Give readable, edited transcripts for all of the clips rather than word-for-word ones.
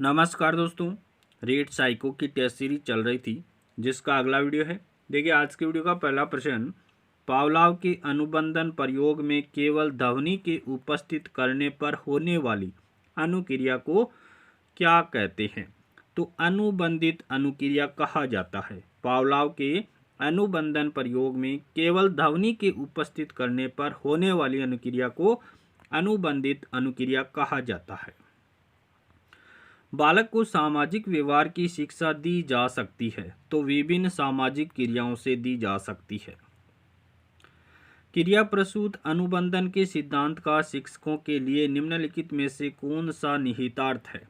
नमस्कार दोस्तों, read psycho की टेस्ट सीरीज चल रही थी जिसका अगला वीडियो है। देखिए आज के वीडियो का पहला प्रश्न, पावलोव के अनुबंधन प्रयोग में केवल ध्वनि के उपस्थित करने पर होने वाली अनुक्रिया को क्या कहते हैं? तो अनुबंधित अनुक्रिया कहा जाता है। पावलोव के अनुबंधन प्रयोग में केवल ध्वनि के उपस्थित करने पर होने वाली अनुक्रिया को अनुबंधित अनुक्रिया कहा जाता है। बालक को सामाजिक व्यवहार की शिक्षा दी जा सकती है तो विभिन्न सामाजिक क्रियाओं से दी जा सकती है। क्रिया प्रसूत अनुबंधन के सिद्धांत का शिक्षकों के लिए निम्नलिखित में से कौन सा निहितार्थ है?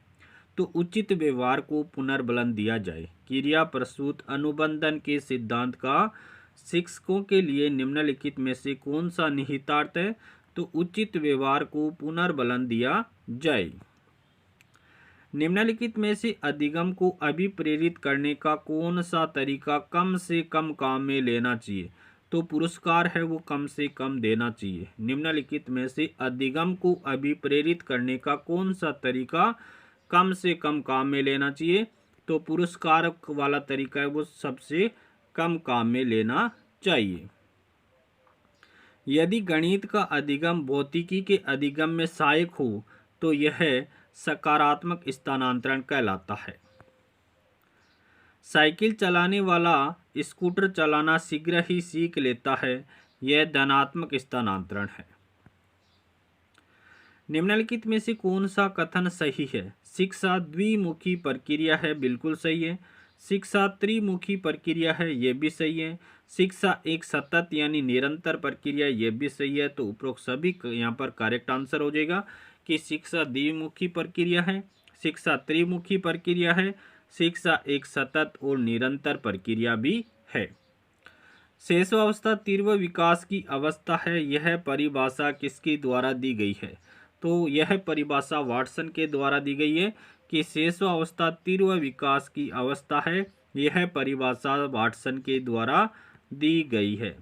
तो उचित व्यवहार को पुनर्बलन दिया जाए। क्रिया प्रसूत अनुबंधन के सिद्धांत का शिक्षकों के लिए निम्नलिखित में से कौन सा निहितार्थ है? तो उचित व्यवहार को पुनर्बलन दिया जाए। निम्नलिखित में से अधिगम को अभिप्रेरित करने का कौन सा तरीका कम से कम काम में लेना चाहिए? तो पुरस्कार है वो कम से कम देना चाहिए। निम्नलिखित में से अधिगम को अभिप्रेरित करने का कौन सा तरीका कम से कम काम में लेना चाहिए? तो पुरस्कार वाला तरीका है वो सबसे कम काम में लेना चाहिए। यदि गणित का अधिगम भौतिकी के अधिगम में सहायक हो तो यह सकारात्मक स्थानांतरण कहलाता है। साइकिल चलाने वाला स्कूटर चलाना शीघ्र ही सीख लेता है, यह धनात्मक स्थानांतरण है। निम्नलिखित में से कौन सा कथन सही है? शिक्षा द्विमुखी प्रक्रिया है, बिल्कुल सही है। शिक्षा त्रिमुखी प्रक्रिया है, यह भी सही है। शिक्षा एक सतत यानी निरंतर प्रक्रिया, यह भी सही है। तो उपरोक्त सभी यहाँ पर करेक्ट आंसर हो जाएगा कि शिक्षा द्विमुखी प्रक्रिया है, शिक्षा त्रिमुखी प्रक्रिया है, शिक्षा एक सतत और निरंतर प्रक्रिया भी है। शेषावस्था तीव्र विकास की अवस्था है, यह परिभाषा किसके द्वारा दी गई है? तो यह परिभाषा वाटसन के द्वारा दी गई है कि शेषावस्था तीव्र विकास की अवस्था है। यह परिभाषा वाटसन के द्वारा दी गई है।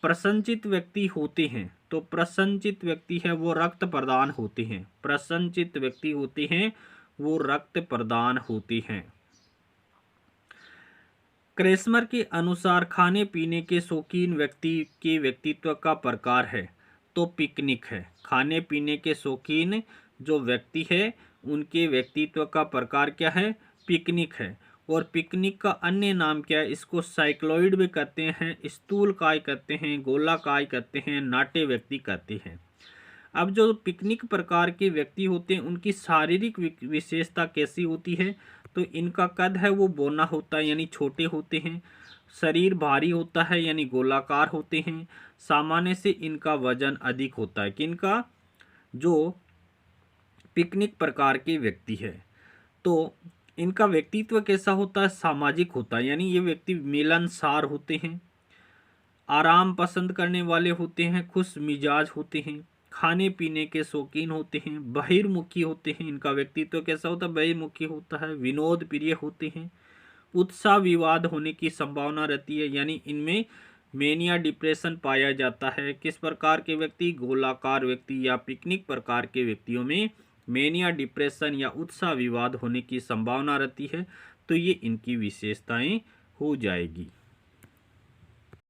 प्रसंचित व्यक्ति होते हैं, तो प्रसंचित व्यक्ति है वो रक्त प्रदान होते हैं। प्रसंचित व्यक्ति होते हैं वो रक्त प्रदान होते हैं। क्रेस्मर के अनुसार खाने पीने के शौकीन व्यक्ति के व्यक्तित्व का प्रकार है, तो पिकनिक है। खाने पीने के शौकीन जो व्यक्ति है उनके व्यक्तित्व का प्रकार क्या है? पिकनिक है। और पिकनिक का अन्य नाम क्या है? इसको साइक्लॉइड भी कहते हैं, स्थूलकाय कहते हैं, गोलाकाय कहते हैं, नाट्य व्यक्ति कहते हैं। अब जो पिकनिक प्रकार के व्यक्ति होते हैं उनकी शारीरिक विशेषता कैसी होती है? तो इनका कद है वो बौना होता है यानी छोटे होते हैं। शरीर भारी होता है यानी गोलाकार होते हैं। सामान्य से इनका वजन अधिक होता है। किनका? जो पिकनिक प्रकार के व्यक्ति है। तो इनका व्यक्तित्व कैसा होता है? सामाजिक होता है, यानी ये व्यक्ति मिलनसार होते हैं, आराम पसंद करने वाले होते हैं, खुश मिजाज होते हैं, खाने पीने के शौकीन होते हैं, बहिर्मुखी होते हैं। इनका व्यक्तित्व कैसा होता है? बहिर्मुखी होता है। विनोद प्रिय होते हैं। उत्साह विवाद होने की संभावना रहती है, यानी इनमें मेनिया डिप्रेशन पाया जाता है। किस प्रकार के व्यक्ति? गोलाकार व्यक्ति या पिकनिक प्रकार के व्यक्तियों में मेनिया डिप्रेशन या उत्साह विवाद होने की संभावना रहती है। तो ये इनकी विशेषताएं हो जाएगी।